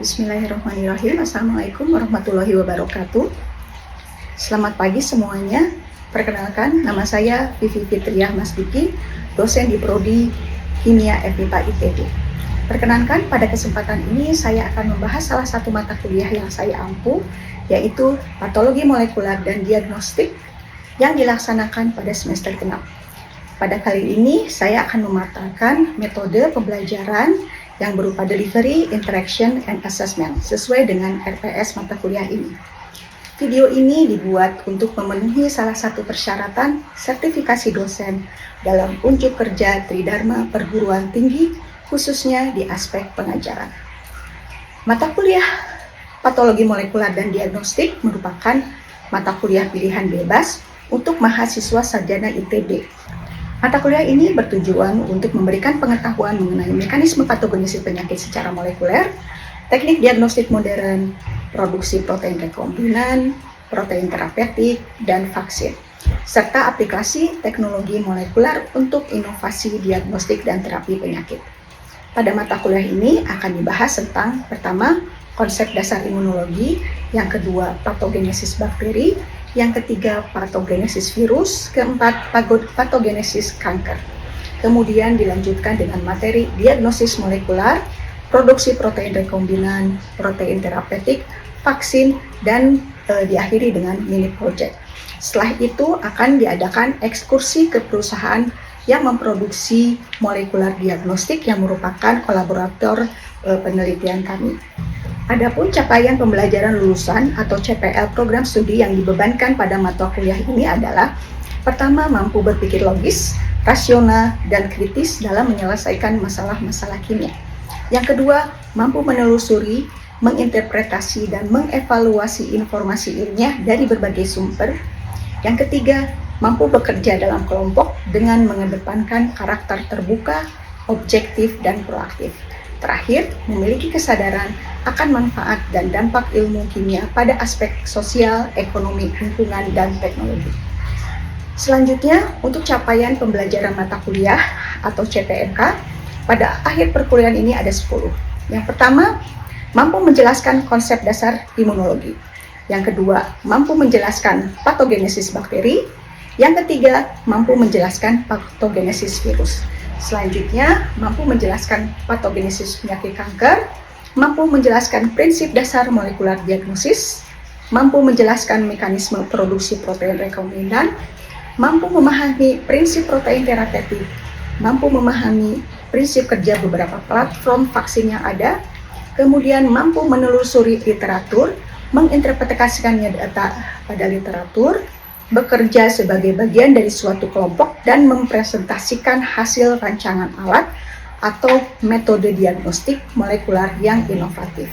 Bismillahirrahmanirrahim. Assalamualaikum warahmatullahi wabarakatuh. Selamat pagi semuanya. Perkenalkan, nama saya Vivi Fitriah Masdiki, dosen di Prodi Kimia FMIPA ITB. Perkenalkan, pada kesempatan ini saya akan membahas salah satu mata kuliah yang saya ampu, yaitu Patologi Molekular dan Diagnostik yang dilaksanakan pada semester ke-6. Pada kali ini, saya akan memaparkan metode pembelajaran yang berupa delivery, interaction, and assessment sesuai dengan RPS mata kuliah ini. Video ini dibuat untuk memenuhi salah satu persyaratan sertifikasi dosen dalam unjuk kerja Tridharma Perguruan Tinggi, khususnya di aspek pengajaran. Mata kuliah Patologi Molekular dan Diagnostik merupakan mata kuliah pilihan bebas untuk mahasiswa sarjana ITB. Mata kuliah ini bertujuan untuk memberikan pengetahuan mengenai mekanisme patogenesis penyakit secara molekuler, teknik diagnostik modern, produksi protein rekombinan, protein terapeutik, dan vaksin, serta aplikasi teknologi molekuler untuk inovasi diagnostik dan terapi penyakit. Pada mata kuliah ini akan dibahas tentang, pertama, konsep dasar imunologi, yang kedua, patogenesis bakteri, yang ketiga, patogenesis virus, keempat, patogenesis kanker. Kemudian dilanjutkan dengan materi diagnosis molekular, produksi protein rekombinan, protein terapeutik, vaksin, dan diakhiri dengan mini project. Setelah itu akan diadakan ekskursi ke perusahaan yang memproduksi molekular diagnostik yang merupakan kolaborator penelitian kami. Adapun capaian pembelajaran lulusan atau CPL program studi yang dibebankan pada mata kuliah ini adalah: pertama, mampu berpikir logis, rasional, dan kritis dalam menyelesaikan masalah-masalah kimia. Yang kedua, mampu menelusuri, menginterpretasi, dan mengevaluasi informasi ilmiah dari berbagai sumber. Yang ketiga, mampu bekerja dalam kelompok dengan mengedepankan karakter terbuka, objektif, dan proaktif. Terakhir, memiliki kesadaran akan manfaat dan dampak ilmu kimia pada aspek sosial, ekonomi, lingkungan, dan teknologi. Selanjutnya, untuk capaian pembelajaran mata kuliah atau CPMK, pada akhir perkuliahan ini ada 10. Yang pertama, mampu menjelaskan konsep dasar imunologi. Yang kedua, mampu menjelaskan patogenesis bakteri. Yang ketiga, mampu menjelaskan patogenesis virus. Selanjutnya, mampu menjelaskan patogenesis penyakit kanker, mampu menjelaskan prinsip dasar molekular diagnosis, mampu menjelaskan mekanisme produksi protein rekombinan, mampu memahami prinsip protein terapeutik, mampu memahami prinsip kerja beberapa platform vaksin yang ada, kemudian mampu menelusuri literatur, menginterpretasikannya data pada literatur, bekerja sebagai bagian dari suatu kelompok dan mempresentasikan hasil rancangan alat atau metode diagnostik molekular yang inovatif.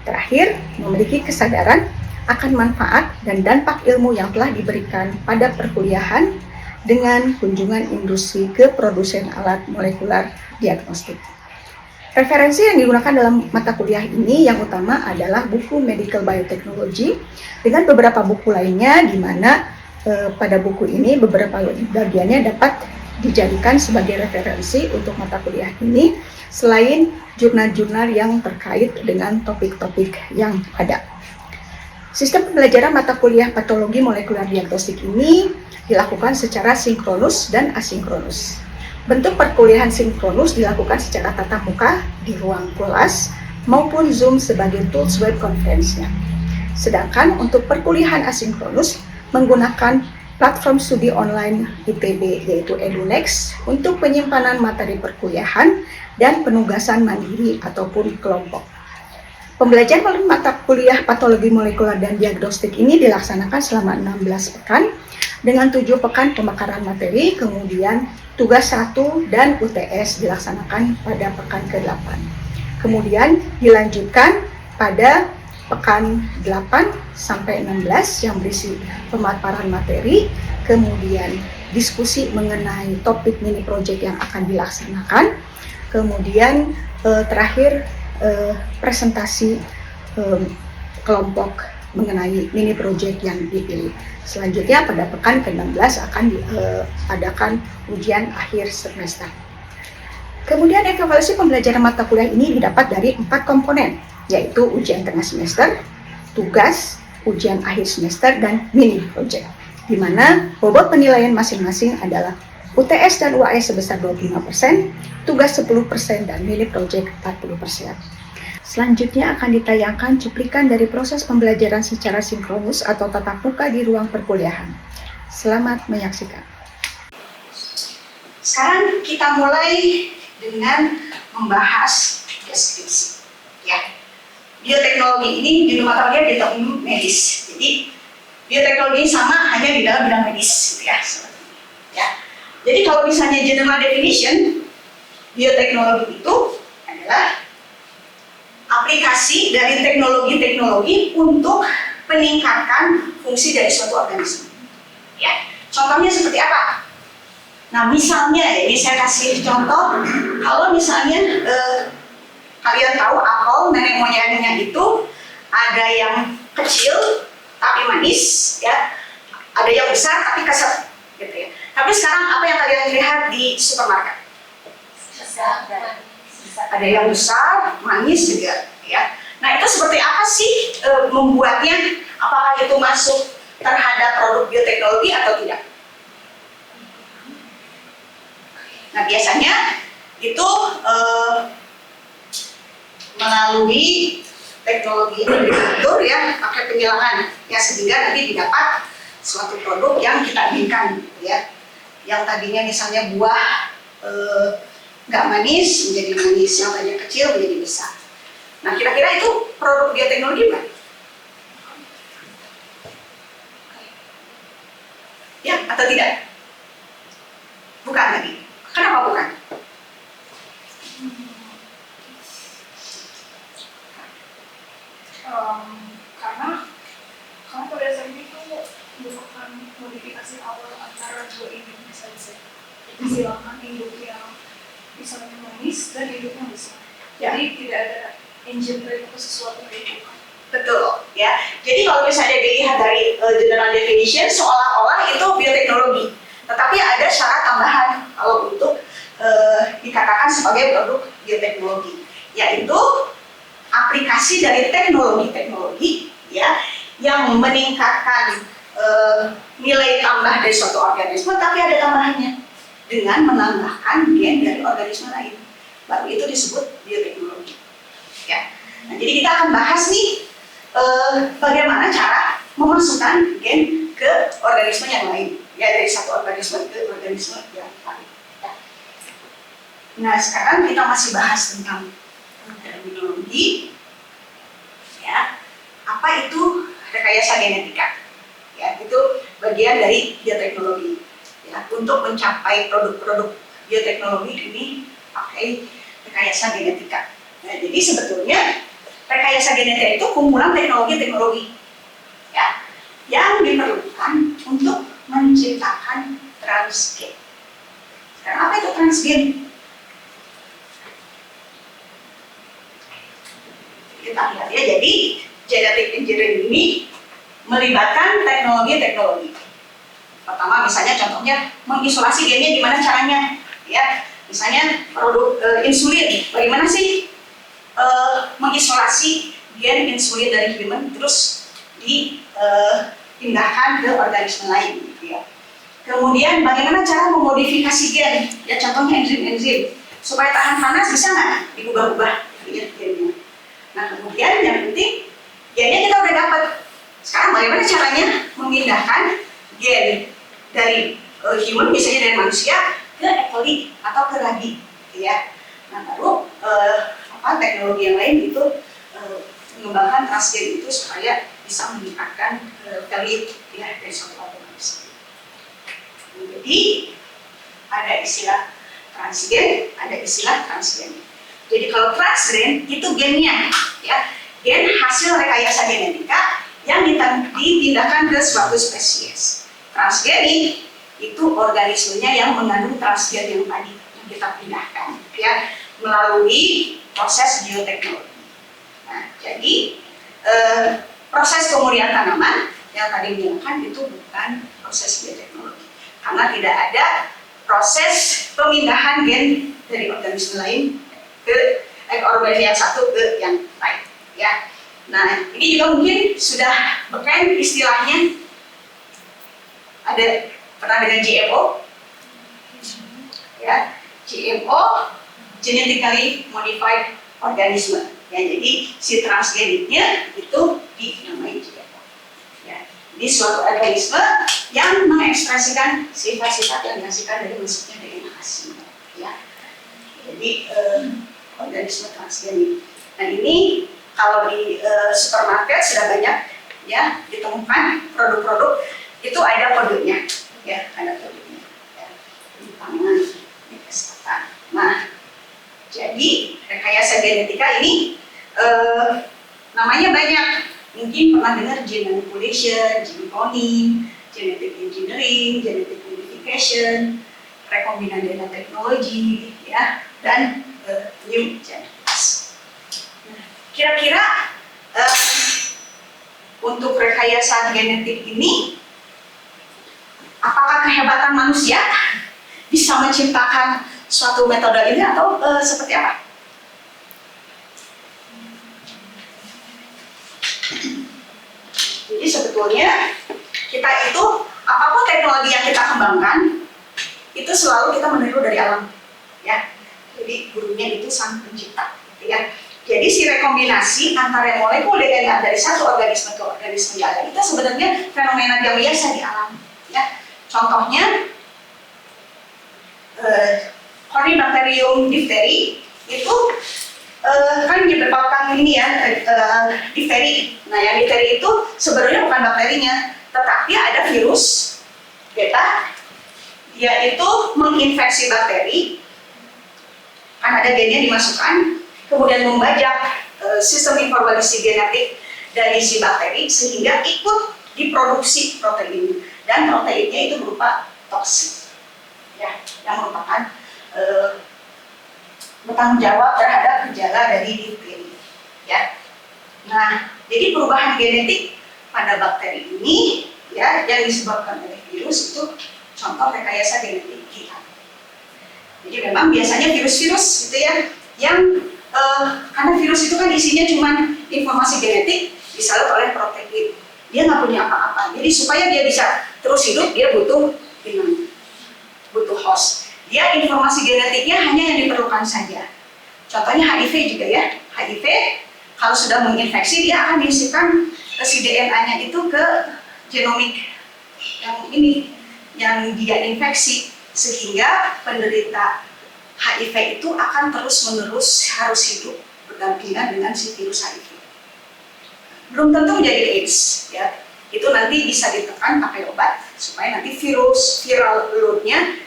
Terakhir, memiliki kesadaran akan manfaat dan dampak ilmu yang telah diberikan pada perkuliahan dengan kunjungan industri ke produsen alat molekular diagnostik. Referensi yang digunakan dalam mata kuliah ini yang utama adalah buku Medical Biotechnology dengan beberapa buku lainnya, di mana pada buku ini beberapa bagiannya dapat dijadikan sebagai referensi untuk mata kuliah ini, selain jurnal-jurnal yang terkait dengan topik-topik yang ada. Sistem pembelajaran mata kuliah patologi molekular diagnostik ini dilakukan secara sinkronus dan asinkronus. Bentuk perkuliahan sinkronus dilakukan secara tatap muka di ruang kelas maupun Zoom sebagai tools web conference-nya. Sedangkan untuk perkuliahan asinkronus menggunakan platform studi online ITB yaitu EduNext untuk penyimpanan materi perkuliahan dan penugasan mandiri ataupun kelompok. Pembelajaran melalui mata kuliah patologi molekular dan diagnostik ini dilaksanakan selama 16 pekan dengan 7 pekan pemekaran materi, kemudian tugas 1 dan UTS dilaksanakan pada pekan ke-8. Kemudian dilanjutkan pada pekan 8 sampai 16 yang berisi pemaparan materi, kemudian diskusi mengenai topik mini project yang akan dilaksanakan, kemudian terakhir presentasi kelompok mengenai mini project yang dipilih. Selanjutnya pada pekan ke-16 akan diadakan ujian akhir semester. Kemudian evaluasi pembelajaran mata kuliah ini didapat dari 4 komponen. yaitu ujian tengah semester, tugas, ujian akhir semester, dan mini project, di mana bobot penilaian masing-masing adalah UTS dan UAS sebesar 25%, tugas 10%, dan mini project 40%. Selanjutnya akan ditayangkan cuplikan dari proses pembelajaran secara sinkronus atau tatap muka di ruang perkuliahan. Selamat menyaksikan. Sekarang kita mulai dengan membahas deskripsi. Ya, bioteknologi ini di rumah kalian di teknologi medis. Jadi bioteknologi sama hanya di dalam bidang medis, gitu ya. Ya. Jadi kalau misalnya general definition, bioteknologi itu adalah aplikasi dari teknologi-teknologi untuk meningkatkan fungsi dari suatu organisme. Ya, contohnya seperti apa? Nah, misalnya, ini saya kasih contoh, kalau misalnya kalian tahu apel, nenek moyangnya itu ada yang kecil tapi manis, ya, ada yang besar tapi keset, gitu ya. Tapi sekarang apa yang kalian lihat di supermarket? Ada yang besar, manis juga, ya. Nah, itu seperti apa sih membuatnya? Apakah itu masuk terhadap produk bioteknologi atau tidak? Nah, biasanya itu melalui teknologi yang diatur, ya, pakai penyelangan, ya, sehingga nanti didapat suatu produk yang kita inginkan, ya. Yang tadinya misalnya buah nggak manis menjadi manis, yang tadinya kecil menjadi besar. Nah, kira-kira itu produk bioteknologi bukan? Ya, atau tidak? Bukan lagi. Kenapa bukan? Karena pada dasarnya itu merupakan modifikasi awal antara dua induk saja. Silakan induk yang misalnya manis dan induk yang besar. Ya. Jadi tidak ada engineering atau sesuatu yang bukan. Betul, ya. Jadi kalau misalnya dilihat dari general definition, seolah-olah itu bioteknologi. Tetapi ada syarat tambahan kalau untuk dikatakan sebagai produk bioteknologi, yaitu aplikasi dari teknologi-teknologi, ya, yang meningkatkan nilai tambah dari suatu organisme, tapi ada tambahannya dengan menambahkan gen dari organisme lain. Baru itu disebut bioteknologi. Ya. Nah, jadi kita akan bahas nih bagaimana cara memasukkan gen ke organisme yang lain, ya, dari satu organisme ke organisme yang lain. Ya. Nah, sekarang kita masih bahas tentang terminologi, ya. Apa itu rekayasa genetika? Ya, itu bagian dari bioteknologi. Ya, untuk mencapai produk-produk bioteknologi ini pakai rekayasa genetika. Nah, jadi sebetulnya rekayasa genetika itu kumpulan teknologi-teknologi, ya, yang diperlukan untuk menciptakan transgen. Sekarang apa itu transgen? Kita lihat, ya. Jadi genetic engineering ini melibatkan teknologi-teknologi. Pertama, misalnya contohnya mengisolasi gennya gimana caranya, ya. Misalnya produk insulin, bagaimana sih mengisolasi gen insulin dari human terus dipindahkan ke organisme lain, gitu ya. Kemudian bagaimana cara memodifikasi gen, ya, contohnya enzim-enzim supaya tahan panas, bisa nggak diubah-ubah, ya, gennya. Nah, kemudian yang penting gennya kita udah dapat. Sekarang bagaimana caranya memindahkan gen dari human, misalnya dari manusia, ke E. coli atau ke ragi, gitu ya. Nah, baru teknologi yang lain itu mengembangkan transgen itu supaya bisa meningkatkan value, ya, dari suatu organisme. Jadi ada istilah transgen, ada istilah transgen. Jadi kalau transgen itu gennya, ya, gen hasil rekayasa genetika yang dipindahkan ke suatu spesies. Transgenik itu organismenya yang mengandung transgen yang tadi yang kita pindahkan, ya, melalui proses bioteknologi. Nah, jadi proses pemurnian tanaman yang tadi dibilangkan itu bukan proses bioteknologi, karena tidak ada proses pemindahan gen dari organisme lain ke organisme yang satu ke yang lain. ya. Nah, ini juga mungkin sudah beken istilahnya. Ada pernah dengan GMO? Ya, GMO, genetically modified organisme. Ya, jadi si transgeniknya itu dinamai GMO. Ya, ini suatu organisme yang mengekspresikan sifat-sifat yang dihasilkan dari masuknya DNA asing. Ya, jadi organisme transgenik. Nah, ini kalau di supermarket sudah banyak ya ditemukan produk-produk itu ada kodenya, ya ada kodenya. Ya, tangan, kesehatan. Nah, jadi rekayasa genetika ini namanya banyak. Mungkin pernah dengar gene manipulation, gene cloning, genetic engineering, genetic modification, rekombinan DNA teknologi, ya, dan new genetics. Kira-kira untuk rekayasa genetik ini, apakah kehebatan manusia bisa menciptakan suatu metode ini atau seperti apa? Jadi sebetulnya kita itu apapun teknologi yang kita kembangkan itu selalu kita meniru dari alam, ya. Jadi gurunya itu sang pencipta, ya. Jadi si rekombinasi antara molekul DNA dari satu organisme ke organisme yang lain itu sebenarnya fenomena yang biasa di alam, ya. Contohnya Corynebacterium diphtheri itu kan menyebabkan ini ya difteri. Nah, yang difteri itu sebenarnya bukan bakterinya, tetapi ada virus beta, dia itu menginfeksi bakteri, kan ada gennya dimasukkan, kemudian membajak sistem informasi genetik dari si bakteri sehingga ikut diproduksi protein, dan proteinnya itu berupa toksin, ya, yang merupakan bertanggung jawab terhadap gejala dari difteri, ya. Nah, jadi perubahan genetik pada bakteri ini, ya, yang disebabkan oleh virus itu contoh rekayasa genetik kita. Jadi memang biasanya virus-virus gitu ya, yang karena virus itu kan isinya cuma informasi genetik disalut oleh protein, dia nggak punya apa-apa. Jadi supaya dia bisa terus hidup, dia butuh host. Dia informasi genetiknya hanya yang diperlukan saja. Contohnya HIV juga ya. HIV kalau sudah menginfeksi, dia akan diisikan si DNA-nya itu ke genomik yang ini, yang dia infeksi, sehingga penderita HIV itu akan terus-menerus harus hidup berdampingan dengan si virus HIV. Belum tentu menjadi AIDS, ya. Itu nanti bisa ditekan pakai obat supaya nanti viral load-nya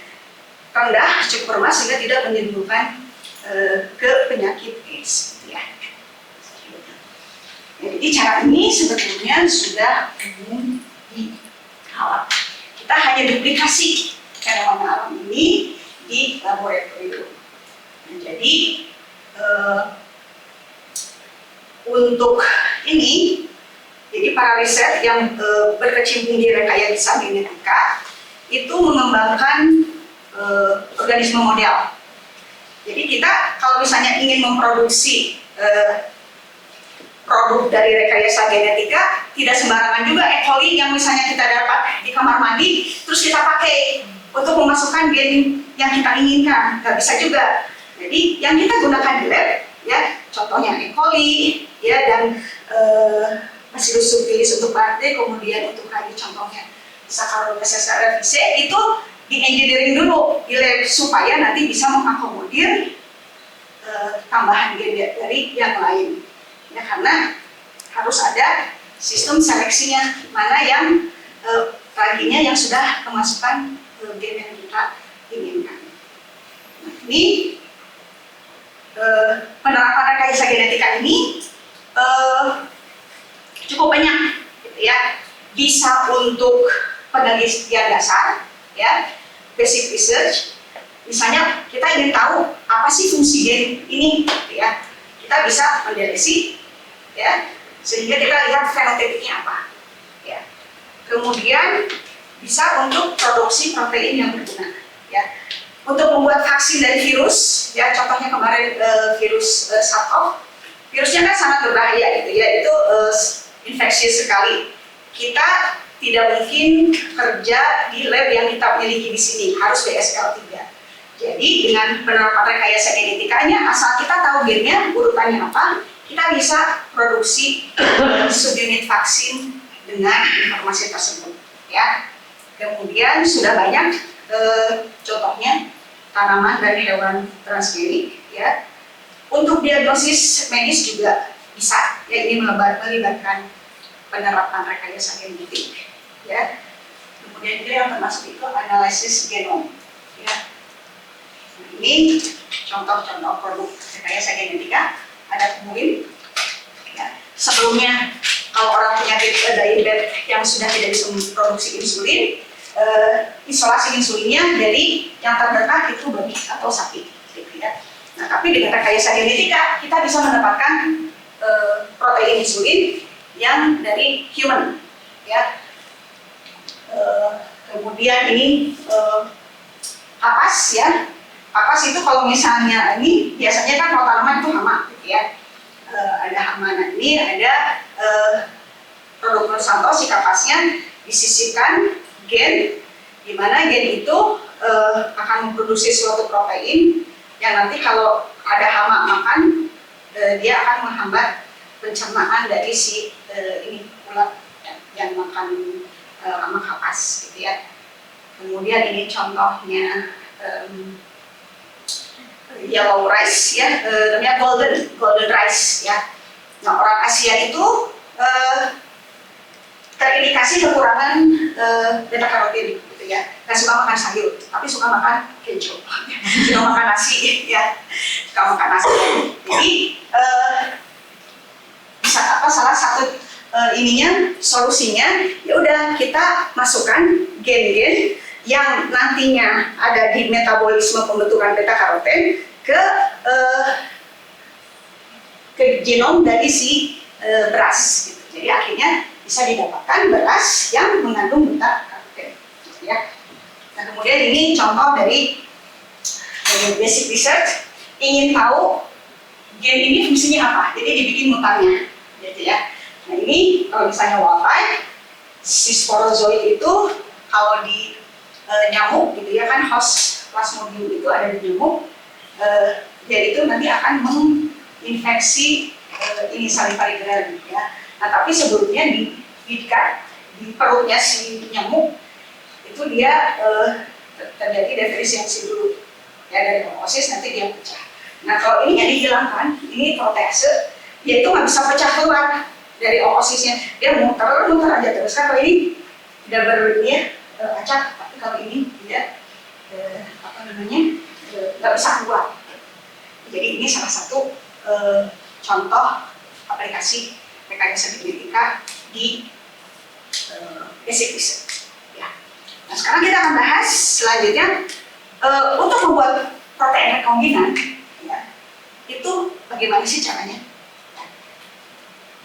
rendah, cukup rendah sehingga tidak menimbulkan ke penyakit AIDS, ya. Jadi cara ini sebetulnya sudah umum di alam. Kita hanya duplikasi fenomena alam ini di laboratorium. Nah, jadi untuk ini, jadi para riset yang berkecimpung di rekayasa genetika itu mengembangkan organisme model. Jadi kita kalau misalnya ingin memproduksi produk dari rekayasa genetika, tidak sembarangan juga E. coli yang misalnya kita dapat di kamar mandi, terus kita pakai untuk memasukkan gen yang kita inginkan, nggak bisa juga. Jadi yang kita gunakan di lab, ya, contohnya E. coli, ya, dan Bacillus subtilis untuk bakteri, kemudian untuk hari contohnya Saccharomyces cerevisiae itu di engineering dulu di lab supaya nanti bisa mengakomodir tambahan gen dari yang lain, ya, karena harus ada sistem seleksinya, mana yang tadinya yang sudah kemasukan gen yang kita inginkan. Nah, ini penerapan rekayasa genetika ini cukup banyak, gitu ya. Bisa untuk penelitian dasar, ya, basic research. Misalnya kita ingin tahu apa sih fungsi gen ini, gitu ya. Kita bisa mendeteksi, ya, sehingga kita lihat fenotipiknya apa, ya. Kemudian bisa untuk produksi protein yang berguna, ya. Untuk membuat vaksin dari virus, ya, contohnya kemarin virus SARS-CoV, virusnya kan sangat berbahaya gitu ya, itu infeksius sekali. Kita tidak mungkin kerja di lab yang kita miliki di sini, harus BSL 3. Jadi dengan penerapan rekayasa genetikanya, asal kita tahu gennya, urutannya apa, kita bisa produksi subunit vaksin dengan informasi tersebut. Ya. Kemudian sudah banyak contohnya tanaman dan hewan transgenik. Ya. Untuk diagnosis medis juga bisa, ya ini melibatkan penerapan rekayasa genetik. Ya. Kemudian juga yang termasuk itu analisis genom. Ya. Ini contoh-contoh produk rekayasa genetika, ada kemudian ya, sebelumnya kalau orang penyakit diabetes yang sudah tidak bisa memproduksi insulin, isolasi insulinnya dari yang terdekat itu babi atau sapi, gitu ya. Nah, tapi dengan rekayasa genetika kita bisa mendapatkan protein insulin yang dari human, ya. Kemudian ini kapas, ya. Kapas itu kalau misalnya ini biasanya kan kalau tanaman itu hama, gitu ya. Ada hama, nah ini ada produk Monsanto, si kapasnya disisipkan gen, di mana gen itu akan memproduksi suatu protein yang nanti kalau ada hama makan, dia akan menghambat pencernaan dari si ini ulat yang makan hama kapas, gitu ya. Kemudian ini contohnya yellow rice, ya, namanya golden rice, ya. Nah, orang Asia itu terindikasi kekurangan beta karotin, gitu ya. Nggak suka makan sayur, tapi suka makan keju, suka makan nasi, ya, suka makan nasi. Jadi bisa apa? Salah satu ininya solusinya, ya udah kita masukkan gen-gen yang nantinya ada di metabolisme pembentukan beta karoten ke genom dari si beras, gitu. Jadi akhirnya bisa didapatkan beras yang mengandung beta karoten, gitu ya. Nah, kemudian ini contoh dari basic research, ingin tahu gen ini fungsinya apa, jadi dibikin mutannya, gitu ya. Nah, ini kalau misalnya wild type, si sporozoid itu kalau di nyamuk, gitu ya, kan host plasmodium itu ada di nyamuk, jadi itu nanti akan menginfeksi ini Salivaridae, ya. Nah, tapi sebelumnya di perutnya si nyamuk itu dia terjadi diferensiasi dulu, ya, dari oosis nanti dia pecah. Nah, kalau ini yang dihilangkan, ini protase, dia itu nggak bisa pecah keluar dari oosisnya, dia muter aja terus. Kan kalau ini tidak berini acak, tapi kalau ini tidak nggak bisa keluar. Jadi ini salah satu contoh aplikasi rekayasa genetika di basic research. Ya. Nah, sekarang kita akan bahas selanjutnya untuk membuat protein rekombinan, ya, itu bagaimana sih caranya? Ya.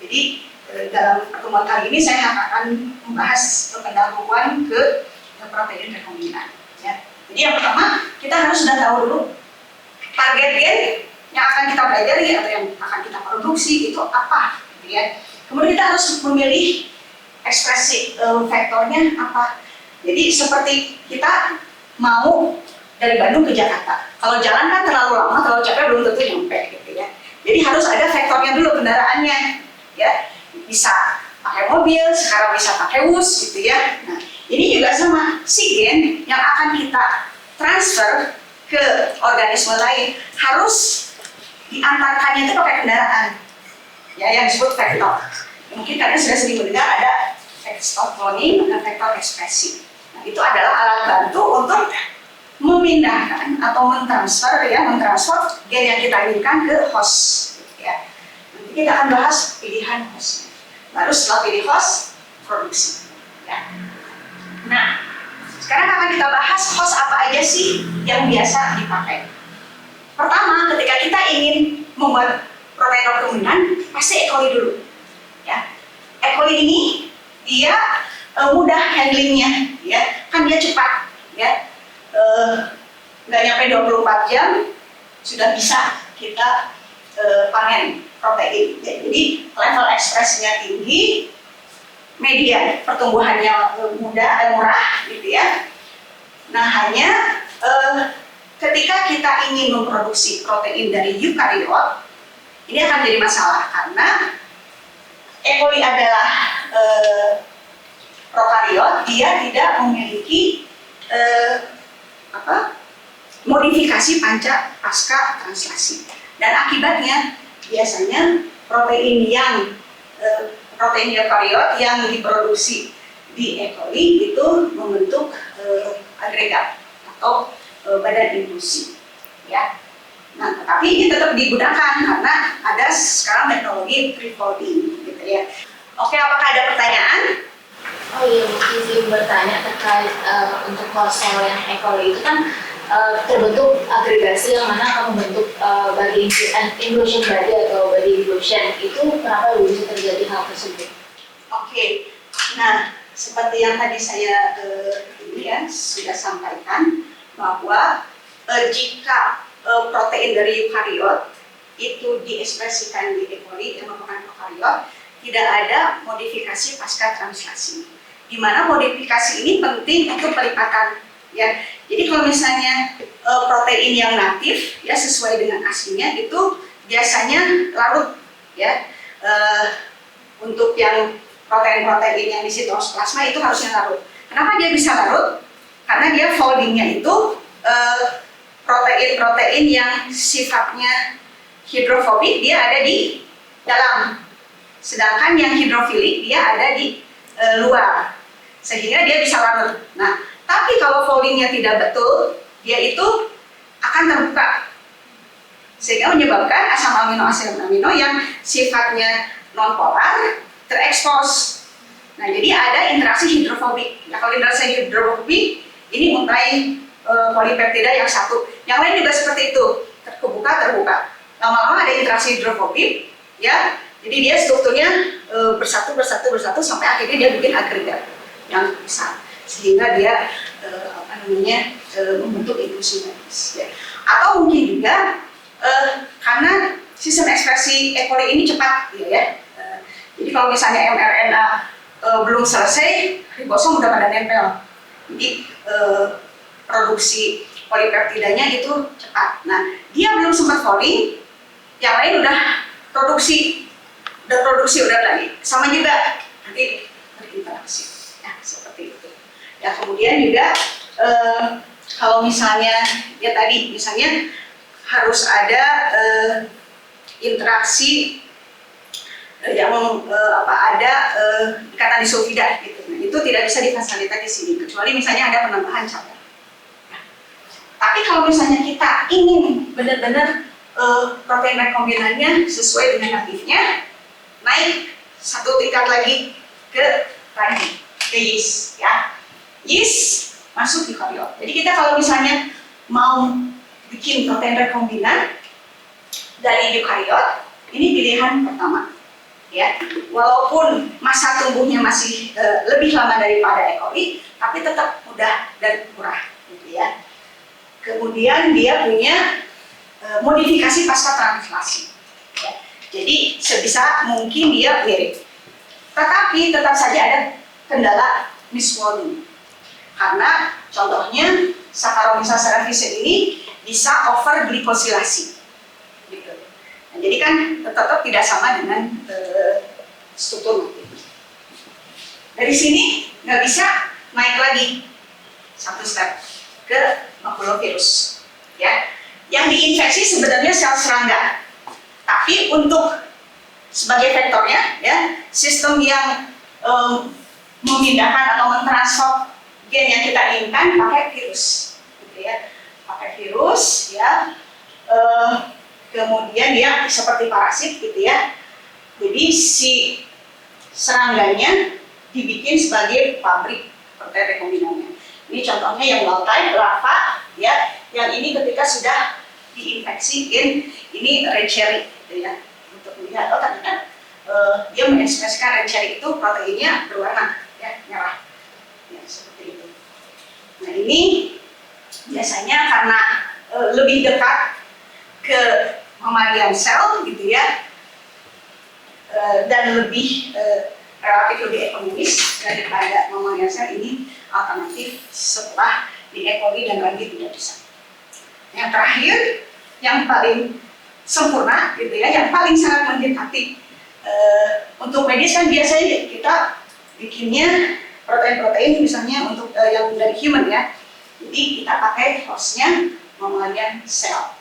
Jadi dalam pertemuan kali ini saya akan membahas pendahuluan ke protein rekombinan. Ya. Jadi yang pertama kita harus sudah tahu dulu target gen yang akan kita pelajari atau yang akan kita produksi itu apa, gitu ya. Kemudian kita harus memilih ekspresi vektornya apa. Jadi seperti kita mau dari Bandung ke Jakarta, kalau jalan kan terlalu lama, terlalu capek, belum tentu nyampe, gitu ya. Jadi harus ada vektornya dulu, kendaraannya, ya. Bisa pakai mobil, sekarang bisa pakai bus, gitu ya. Nah, ini juga sama, si gen yang akan kita transfer ke organisme lain harus diantarkannya itu pakai kendaraan, ya, yang disebut vektor. Mungkin kalian sudah sering mendengar ada vektor cloning dan vektor ekspresi. Nah, itu adalah alat bantu untuk memindahkan atau mentransfer gen yang kita inginkan ke host, ya. Nanti kita akan bahas pilihan hostnya. Baru setelah pilih host, produksi, ya. Nah, sekarang akan kita bahas host apa aja sih yang biasa dipakai. Pertama, ketika kita ingin membuat protein rekombinan, pasti E. coli dulu, ya. E. coli ini dia mudah handlingnya, ya, kan dia cepat, ya, nggak nyampe 24 jam sudah bisa kita panen protein. Ya, jadi level ekspresinya tinggi, median pertumbuhannya murah, gitu ya. Nah, hanya ketika kita ingin memproduksi protein dari eukariot, ini akan menjadi masalah karena E. coli adalah prokariot, dia tidak memiliki modifikasi pasca translasi, dan akibatnya biasanya protein eukariot yang diproduksi di E. coli itu membentuk agregat atau badan impulsi, ya. Nah, tetapi ini tetap digunakan karena ada sekarang teknologi pre-folding, gitu ya. Oke, apakah ada pertanyaan? Oh iya, izin bertanya terkait untuk sel yang E. coli itu kan terbentuk agregasi yang mana akan membentuk body inclusion body atau body inclusion. Itu kenapa bisa terjadi hal tersebut? Oke, nah seperti yang tadi saya sudah sampaikan bahwa jika protein dari eukariot itu diekspresikan di E. coli yang merupakan prokariot, tidak ada modifikasi pasca translasi. Di mana modifikasi ini penting untuk pelipatan, ya. Jadi kalau misalnya protein yang natif, ya sesuai dengan aslinya itu biasanya larut, ya. Untuk yang protein-protein yang di sitoplasma itu harusnya larut. Kenapa dia bisa larut? Karena dia foldingnya itu protein-protein yang sifatnya hidrofobik dia ada di dalam, sedangkan yang hidrofilik dia ada di luar, sehingga dia bisa larut. Nah, tapi kalau foldingnya tidak betul, dia itu akan terbuka, sehingga menyebabkan asam amino yang sifatnya non-polar terekspos. Nah, jadi ada interaksi hidrofobik. Nah, kalau interaksi hidrofobik ini mulai polipeptida yang satu, yang lain juga seperti itu, terbuka. Lama-lama ada interaksi hidrofobik, ya. Jadi dia strukturnya bersatu sampai akhirnya dia bikin agregat yang besar, sehingga dia membentuk impulsi medis. Ya. Atau mungkin juga karena sistem ekspresi E. coli ini cepat, ya. Jadi kalau misalnya mRNA belum selesai, ribosom udah pada nempel. Jadi produksi polipeptidanya itu cepat. Nah, dia belum sempat folding, yang lain udah produksi udah lagi. Sama juga nanti berinteraksi. Ya, seperti itu. Ya, kemudian juga kalau misalnya ya tadi misalnya harus ada interaksi yang ada ikatan disulfida gitu. Nah, itu tidak bisa difasilitasi di sini kecuali misalnya ada penambahan cabang. Nah, tapi kalau misalnya kita ingin benar-benar protein rekombinannya sesuai dengan natifnya, naik satu tingkat lagi ke yeast, ya. Yeast masuk di eukariot. Jadi kita kalau misalnya mau bikin protein rekombinan dari eukariot, ini pilihan pertama. Ya, walaupun masa tumbuhnya masih lebih lama daripada E. coli, tapi tetap mudah dan murah, gitu ya. Kemudian dia punya modifikasi pasca translasi. Ya. Jadi sebisa mungkin dia mirip, tetapi tetap saja ada kendala misfolding. Karena contohnya Saccharomyces cerevisiae ini bisa over glikosilasi. Gitu. Nah, jadi kan tetap tidak sama dengan struktur natif. Dari sini nggak bisa naik lagi satu step ke makulovirus, ya. Yang diinfeksi sebenarnya sel serangga, tapi untuk sebagai vektornya, ya, sistem yang memindahkan atau mentransfer gen yang kita inginkan pakai virus, gitu ya, pakai virus, ya. Kemudian dia seperti parasit, gitu ya. Jadi si serangganya dibikin sebagai pabrik protein rekombinannya. Ini contohnya yang wild type larva, ya. Yang ini ketika sudah diinfeksi gen ini red cherry, gitu ya. Untuk melihat, ternyata dia mengekspresikan red cherry itu proteinnya berwarna, ya, merah, ya, seperti itu. Nah, ini biasanya karena lebih dekat ke mamalia sel gitu ya, dan lebih relatif lebih ekonomis daripada mamalia sel ini alternatif setelah di E. coli dan lagi tidak bisa. Yang terakhir, yang paling sempurna gitu ya, yang paling sangat mendekati untuk medis kan biasanya kita bikinnya protein-protein misalnya untuk yang dari human ya, jadi kita pakai hostnya mamalia sel.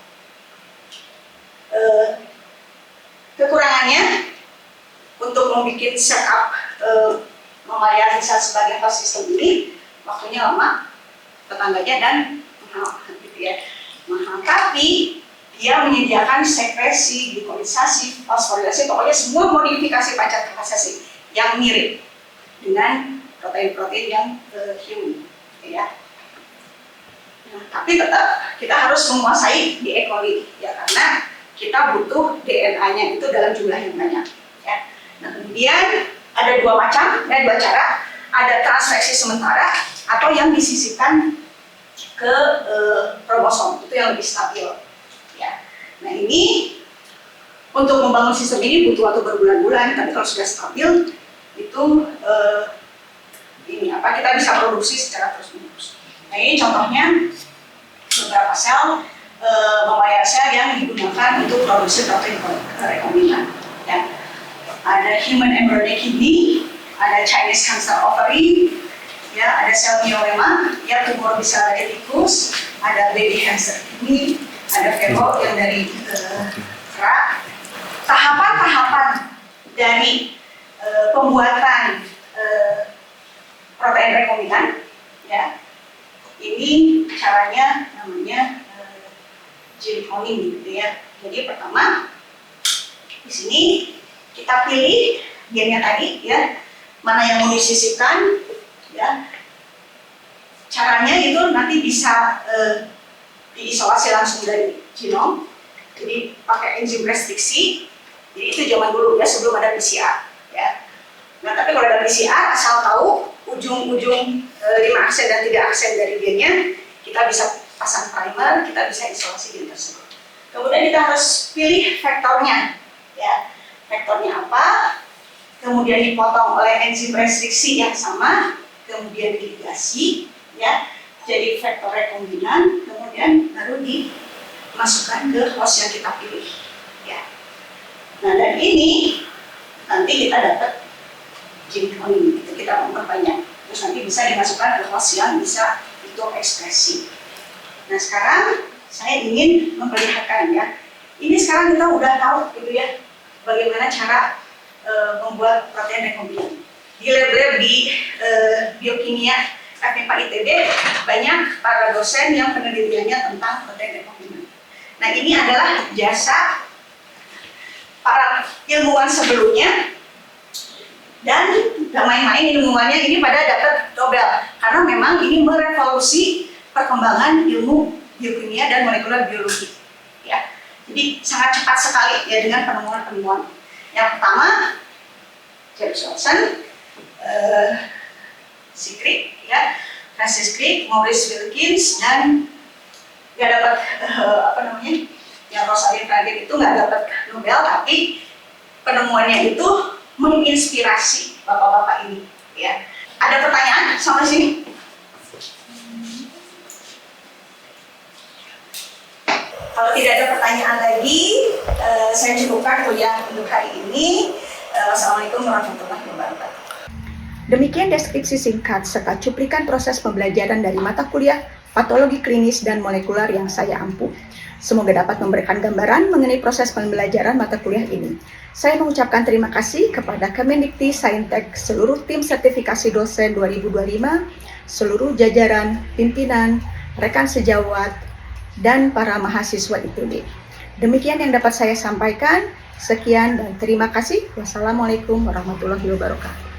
Kekurangannya untuk membuat setup mamalia sel sebagai host system ini waktunya lama, tetangganya dan mahal gitu ya. Mahal, tapi dia menyediakan sekresi, glikolisasi, fosforilasi, pokoknya semua modifikasi pancat kasasi yang mirip dengan protein-protein yang human ya. Nah, tapi tetap kita harus menguasai di E. coli ya, karena kita butuh DNA-nya itu dalam jumlah yang banyak ya. Nah, kemudian ada dua macam, dua cara, ada transfeksi sementara atau yang disisipkan ke kromosom, itu yang lebih stabil ya. Nah, ini untuk membangun sistem ini butuh waktu berbulan-bulan, tapi kalau sudah stabil itu kita bisa produksi secara terus-menerus. Nah, ini contohnya beberapa sel mamalia sel yang digunakan untuk produksi protein rekombinan ya. Ada human embryonic kidney, ada Chinese cancer ovary ya, ada sel myeloma ya, tumor bisa dari tikus, ada baby hamster kidney, ada vello yang dari kerak. Tahapan-tahapan dari pembuatan protein rekombinan ya, ini caranya namanya gene cloning gitu ya. Jadi pertama di sini kita pilih gennya tadi ya, mana yang mau disisipkan ya. Caranya itu nanti bisa diisolasi langsung dari genom, jadi pakai enzim restriksi. Jadi itu zaman dulu ya, sebelum ada PCR ya. Nah, tapi kalau ada PCR, asal tahu ujung-ujung 5 aksen dan 3 aksen dari gennya, kita bisa pasang primer, kita bisa isolasi gen tersebut. Kemudian kita harus pilih vektornya ya. Vektornya apa? Kemudian dipotong oleh enzim restriksi yang sama, kemudian diligasi ya, jadi vektor rekombinan, kemudian baru dimasukkan ke host yang kita pilih ya. Nah, dan ini nanti kita dapat gene cloning, itu kita memperbanyak, terus nanti bisa dimasukkan ke host yang bisa itu ekspresi. Nah, sekarang saya ingin memperlihatkan ya, ini sekarang kita udah tahu gitu ya, bagaimana cara membuat protein rekombinan. Di lab-lab di biokimia FMIPA ITB banyak para dosen yang penelitiannya tentang protein rekombinan. Nah, ini adalah jasa para ilmuwan sebelumnya, dan gak main-main ilmuwannya ini pada dapat Nobel karena memang ini merevolusi perkembangan ilmu biokimia dan molekular biologi ya. Jadi sangat cepat sekali ya dengan penemuan-penemuan. Yang pertama James Watson, Crick ya, Francis Crick, Maurice Wilkins, dan nggak dapat yang Rosalind Franklin itu nggak dapat Nobel, tapi penemuannya itu menginspirasi bapak-bapak ini ya. Ada pertanyaan sampai sini? Kalau tidak ada pertanyaan lagi, saya cukupkan kuliah untuk hari ini. Wassalamualaikum warahmatullahi wabarakatuh. Demikian deskripsi singkat serta cuplikan proses pembelajaran dari mata kuliah patologi klinis dan molekular yang saya ampu. Semoga dapat memberikan gambaran mengenai proses pembelajaran mata kuliah ini. Saya mengucapkan terima kasih kepada Kemendikti Saintek, seluruh tim sertifikasi dosen 2025, seluruh jajaran, pimpinan, rekan sejawat, dan para mahasiswa ITB. Demikian yang dapat saya sampaikan. Sekian dan terima kasih. Wassalamualaikum warahmatullahi wabarakatuh.